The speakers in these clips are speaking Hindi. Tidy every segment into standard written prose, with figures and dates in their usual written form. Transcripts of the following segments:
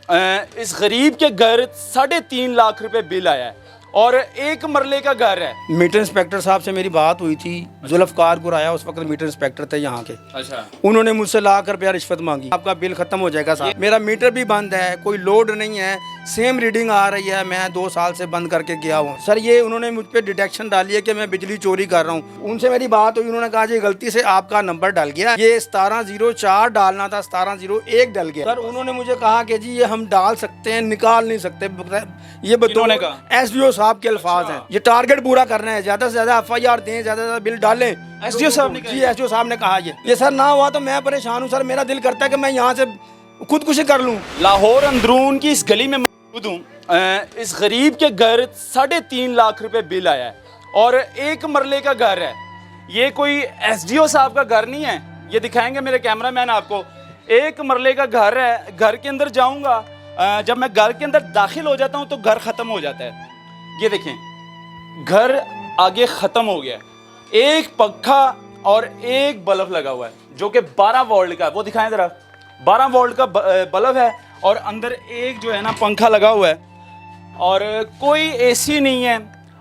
इस गरीब के घर 3.5 लाख रुपए बिल आया है और एक मरले का घर है। मीटर इंस्पेक्टर साहब से मेरी बात हुई थी, जुल्फकार गुराया उस वक्त मीटर इंस्पेक्टर थे यहाँ के। अच्छा। उन्होंने मुझसे ₹1,00,000 रिश्वत मांगी, आपका बिल खत्म हो जाएगा साहब। मेरा मीटर भी बंद है, कोई लोड नहीं है, सेम रीडिंग आ रही है, मैं 2 साल से बंद करके गया हूँ। सर ये उन्होंने मुझ पर डिटेक्शन डाली है कि मैं बिजली चोरी कर रहा हूँ। उनसे मेरी बात हुई, उन्होंने कहा जी गलती से आपका नंबर डल गया, ये 1704 डालना था, 1701 डल गया। सर उन्होंने मुझे कहा कि जी ये हम डाल सकते हैं, निकाल नहीं सकते। ये किन्होंने कहा? SDO साहब के अल्फाज हैं। ये टारगेट पूरा करना है, ज्यादा से ज्यादा FIR दें, ज्यादा से ज्यादा बिल डालें। SDO साहब ने कहा? जी SDO साहब ने कहा ये सर ना हुआ तो मैं परेशान हूँ सर। मेरा दिल करता है कि मैं यहाँ से खुदकुशी कर लूँ। लाहौर अंदरून की इस गली में मौजूद हूँ। इस गरीब के घर 3.5 लाख रुपए बिल आया है और एक मरले का घर है। ये कोई SDO साहब का घर नहीं है, ये दिखाएंगे मेरे कैमरामैन आपको। एक मरले का घर है, घर के अंदर जाऊंगा, जब मैं घर के अंदर दाखिल हो जाता हूँ तो घर ख़त्म हो जाता है। ये देखें, घर आगे ख़त्म हो गया, एक पंखा और एक बल्ब लगा हुआ है जो कि 12 वोल्ट का है। वो दिखाएं ज़रा, 12 वोल्ट का बल्ब है और अंदर एक जो है ना पंखा लगा हुआ है और कोई AC नहीं है।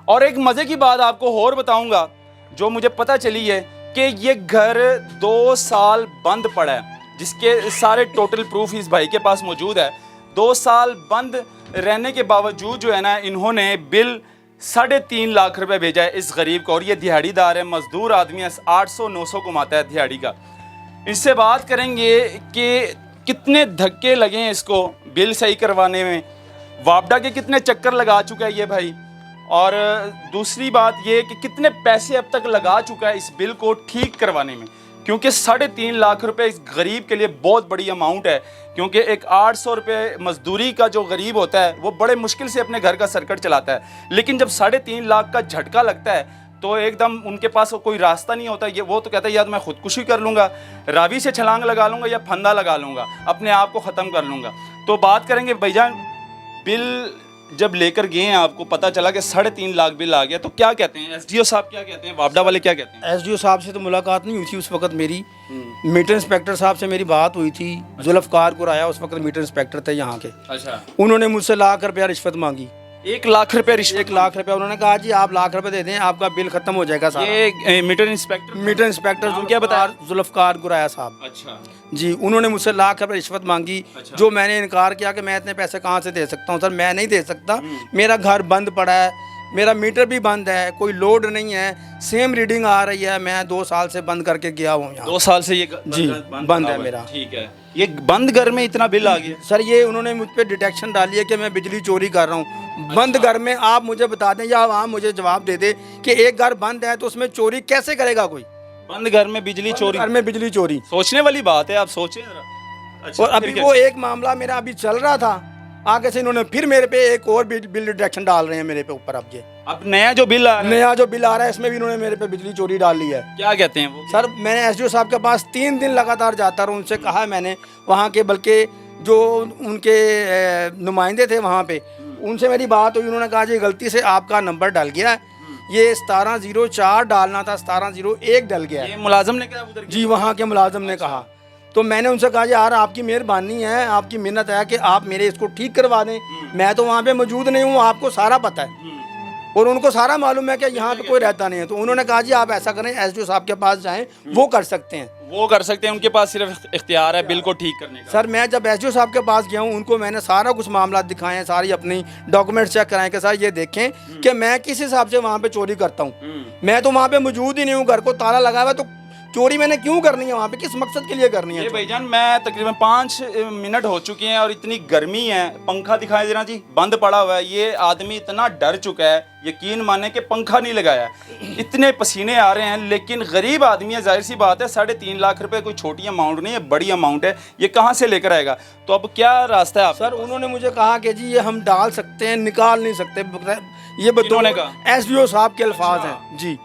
और एक मज़े की बात आपको और बताऊंगा जो मुझे पता चली है कि ये घर 2 साल बंद पड़ा है, जिसके सारे टोटल प्रूफ इस भाई के पास मौजूद है। 2 साल बंद रहने के बावजूद जो है ना इन्होंने बिल 3.5 लाख रुपए भेजा है इस गरीब को। और ये दिहाड़ीदार है, मजदूर आदमी है, 800-900 कमाता है दिहाड़ी का। इससे बात करेंगे कि कितने धक्के लगे हैं इसको बिल सही करवाने में, वापडा के कितने चक्कर लगा चुका है ये भाई। और दूसरी बात ये कि कितने पैसे अब तक लगा चुका है इस बिल को ठीक करवाने में, क्योंकि 3.5 लाख रुपए इस गरीब के लिए बहुत बड़ी अमाउंट है। क्योंकि एक 800 रुपये मजदूरी का जो गरीब होता है वो बड़े मुश्किल से अपने घर का सर्कट चलाता है, लेकिन जब 3.5 लाख का झटका लगता है तो एकदम उनके पास कोई रास्ता नहीं होता। ये वो तो कहता है या तो मैं खुदकुशी कर लूँगा, रावी से छलांग लगा लूँगा या फंदा लगा लूँगा, अपने आप को ख़त्म कर लूँगा। तो बात करेंगे भाईजान, बिल जब लेकर गए हैं आपको पता चला कि 3.5 लाख बिल आ गया, तो क्या कहते हैं SDO साहब, क्या कहते हैं वापडा वाले, क्या कहते हैं? SDO साहब से तो मुलाकात नहीं हुई थी उस वक्त मेरी। मीटर इंस्पेक्टर साहब से मेरी बात हुई थी, जुल्फकार गुराया उस वक्त मीटर इंस्पेक्टर थे यहाँ के। अच्छा। उन्होंने मुझसे ₹1,00,000 रिश्वत मांगी, 1 लाख रुपए रिश्वत। 1 लाख रुपए। उन्होंने कहा जी आप ₹1,00,000 दे दें, आपका बिल खत्म हो जाएगा सारा। ये मीटर इंस्पेक्टर नाम क्या बताया? जुल्फकार गुराया साहब। अच्छा जी, उन्होंने मुझसे ₹1,00,000 रिश्वत मांगी। अच्छा। जो मैंने इनकार किया कि मैं इतने पैसे कहाँ से दे सकता हूँ। सर मैं नहीं दे सकता, मेरा घर बंद पड़ा है, मेरा मीटर भी बंद है, कोई लोड नहीं है, सेम रीडिंग आ रही है, मैं 2 साल से बंद करके गया हूँ यहाँ। 2 साल से ये जी बंद है मेरा। ठीक है, ये बंद घर में इतना बिल आ गया? सर ये उन्होंने मुझ पर डिटेक्शन डाली है कि मैं बिजली चोरी कर रहा हूँ। बंद घर में आप मुझे बता दें या आप मुझे जवाब दे दें कि एक घर बंद है तो उसमें चोरी कैसे करेगा कोई? बंद घर में बिजली चोरी? घर में बिजली चोरी सोचने वाली बात है, आप सोचें जरा। अच्छा, और अभी वो एक मामला मेरा अभी चल रहा था, आगे से इन्होंने फिर मेरे पे एक और बिल डिटेक्शन डाल रहे हैं मेरे पे ऊपर। अब ये अब नया जो बिल आ रहा है, नया जो बिल आ रहा है इसमें भी इन्होंने मेरे पे बिजली चोरी डाल ली है। क्या कहते हैं वो? सर मैंने SDO साहब के पास 3 दिन लगातार जाता रहा, उनसे कहा मैंने वहाँ के, बल्कि जो उनके नुमाइंदे थे वहाँ पे, उनसे मेरी बात हुई। उन्होंने कहा जी गलती से आपका नंबर डल गया है, ये 1704 डालना था, 1701 डल गया है। ये मुलाजिम ने कहा उधर? जी वहाँ के मुलाजिम ने कहा। तो मैंने उनसे कहा यार आपकी मेहरबानी है, आपकी मिन्नत है कि आप मेरे इसको ठीक करवा दें, मैं तो वहाँ पे मौजूद नहीं हूँ, आपको सारा पता है और उनको सारा मालूम है कि यहाँ पे कोई रहता नहीं है। तो उन्होंने कहा जी आप ऐसा करें, SDO साहब के पास जाएं, वो कर सकते हैं। वो कर सकते हैं, उनके पास सिर्फ इख्तियार है बिल को ठीक करने का। सर मैं जब SDO साहब के पास गया हूँ, उनको मैंने सारा कुछ मामला दिखाए हैं, सारी अपनी डॉक्यूमेंट चेक कराएं कि सर ये देखें कि मैं किस हिसाब से वहाँ पे चोरी करता हूँ। मैं तो वहाँ पे मौजूद ही नहीं हूँ, घर को ताला लगा हुआ है, तो चोरी मैंने क्यों करनी है वहाँ पे, किस मकसद के लिए करनी है? ये भाईजान मैं तकरीबन 5 मिनट हो चुके हैं और इतनी गर्मी है, पंखा दिखाई दे रहा जी बंद पड़ा हुआ है। ये आदमी इतना डर चुका है, यकीन माने कि पंखा नहीं लगाया, इतने पसीने आ रहे हैं। लेकिन गरीब आदमी है, जाहिर सी बात है, 3.5 लाख रुपए कोई छोटी अमाउंट नहीं है, बड़ी अमाउंट है, ये कहाँ से लेकर आएगा? तो अब क्या रास्ता है आप? सर उन्होंने मुझे कहा कि जी ये हम डाल सकते हैं, निकाल नहीं सकते। ये किन्होंने कहा? SDO साहब के अल्फाज हैं जी।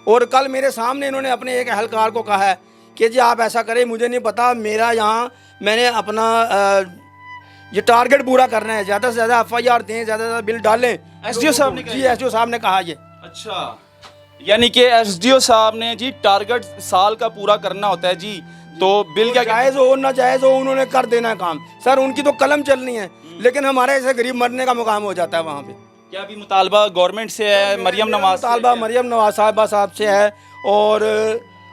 और कल मेरे सामने इन्होंने अपने एक अहलकार को कहा है कि जी आप ऐसा करें, मुझे नहीं पता, मेरा यहाँ मैंने अपना ये टारगेट पूरा करना है, ज़्यादा से ज़्यादा FIR दें, ज़्यादा से ज़्यादा बिल डालें। SDO साहब ने कहा? जी SDO साहब ने कहा ये। अच्छा, यानी कि SDO साहब ने जी टारगेट साल का पूरा करना होता है जी, तो बिल क्या जायज़ हो ना जायज़ हो उन्होंने कर देना है काम। सर उनकी तो कलम चलनी है, लेकिन हमारे ऐसे गरीब मरने का मुकाम हो जाता है वहाँ पे। क्या अभी मुतालबा गवर्नमेंट से है, मरियम नवाज से तालबा मरियम नवाज साहब से है और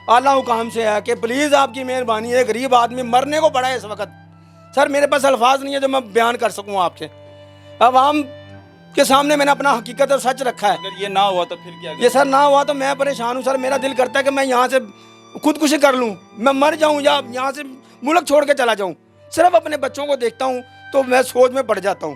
आला हुकाम से है कि प्लीज़ आपकी मेहरबानी है, गरीब आदमी मरने को पड़ा है इस वक्त। सर मेरे पास अल्फाज नहीं है जो मैं बयान कर सकूँ आपके। अवाम के सामने मैंने अपना हकीकत और सच रखा है। अगर ये ना हुआ तो फिर क्या ये सर ना हुआ तो मैं परेशान हूँ सर। मेरा दिल करता है कि मैं यहाँ से खुदकुशी कर लूँ, मैं मर जाऊँ या यहाँ से मुल्क छोड़ के चला जाऊँ। सिर्फ अपने बच्चों को देखता हूँ तो मैं सोच में पड़ जाता हूँ।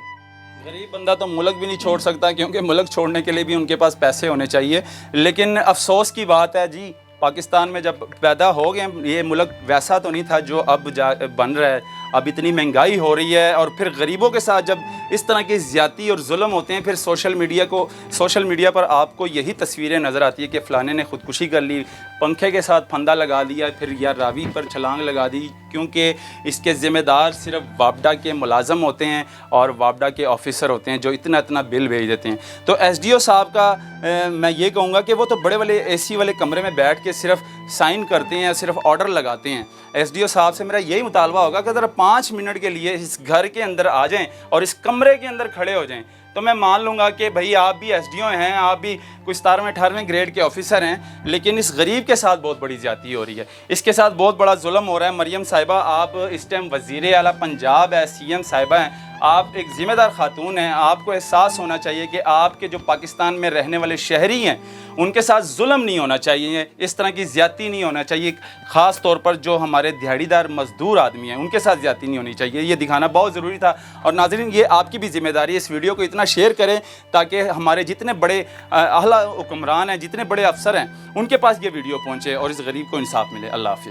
गरीब बंदा तो मुल्क भी नहीं छोड़ सकता, क्योंकि मुल्क छोड़ने के लिए भी उनके पास पैसे होने चाहिए। लेकिन अफसोस की बात है जी, पाकिस्तान में जब पैदा हो गए ये मुल्क वैसा तो नहीं था जो अब बन रहा है। अब इतनी महंगाई हो रही है और फिर गरीबों के साथ जब इस तरह की ज़्यादती और जुल्म होते हैं, फिर सोशल मीडिया पर आपको यही तस्वीरें नज़र आती है कि फ़लाने ने ख़ुदकुशी कर ली, पंखे के साथ फंदा लगा दिया, फिर या रावी पर छलांग लगा दी, क्योंकि इसके ज़िम्मेदार सिर्फ वापडा के मुलाजम होते हैं और वापडा के ऑफिसर होते हैं जो इतना इतना बिल भेज देते हैं। तो SDO साहब का मैं ये कहूँगा कि वो तो बड़े वाले AC वाले कमरे में बैठ के सिर्फ साइन करते हैं, सिर्फ ऑर्डर लगाते हैं। SDO साहब से मेरा यही मुतालबा होगा कि अगर 5 मिनट के लिए इस घर के अंदर आ जाएं और इस कमरे के अंदर खड़े हो जाएं तो मैं मान लूँगा कि भाई आप भी SDO हैं, आप भी कोई 17वें-18वें ग्रेड के ऑफिसर हैं, लेकिन इस गरीब के साथ बहुत बड़ी ज़्यादती हो रही है, इसके साथ बहुत बड़ा जुल्म हो रहा है। मरियम साहिबा आप इस टाइम वज़ीर आला पंजाब है, CM साहिबा हैं, आप एक ज़िम्मेदार खातून हैं, आपको एहसास होना चाहिए कि आपके जो पाकिस्तान में रहने वाले शहरी हैं उनके साथ जुल्म नहीं होना चाहिए, इस तरह की ज़्यादती नहीं होना चाहिए। ख़ास तौर पर जो हमारे दिहाड़ीदार मज़दूर आदमी हैं उनके साथ ज़्यादती नहीं होनी चाहिए। ये दिखाना बहुत ज़रूरी था। और नाज़रीन ये आपकी भी ज़िम्मेदारी है, इस वीडियो को इतना शेयर करें ताकि हमारे जितने बड़े आला हुक्मरान हैं, जितने बड़े अफसर हैं, उनके पास ये वीडियो पहुँचे और इस गरीब को इंसाफ मिले। अल्लाह हाफ़िज़।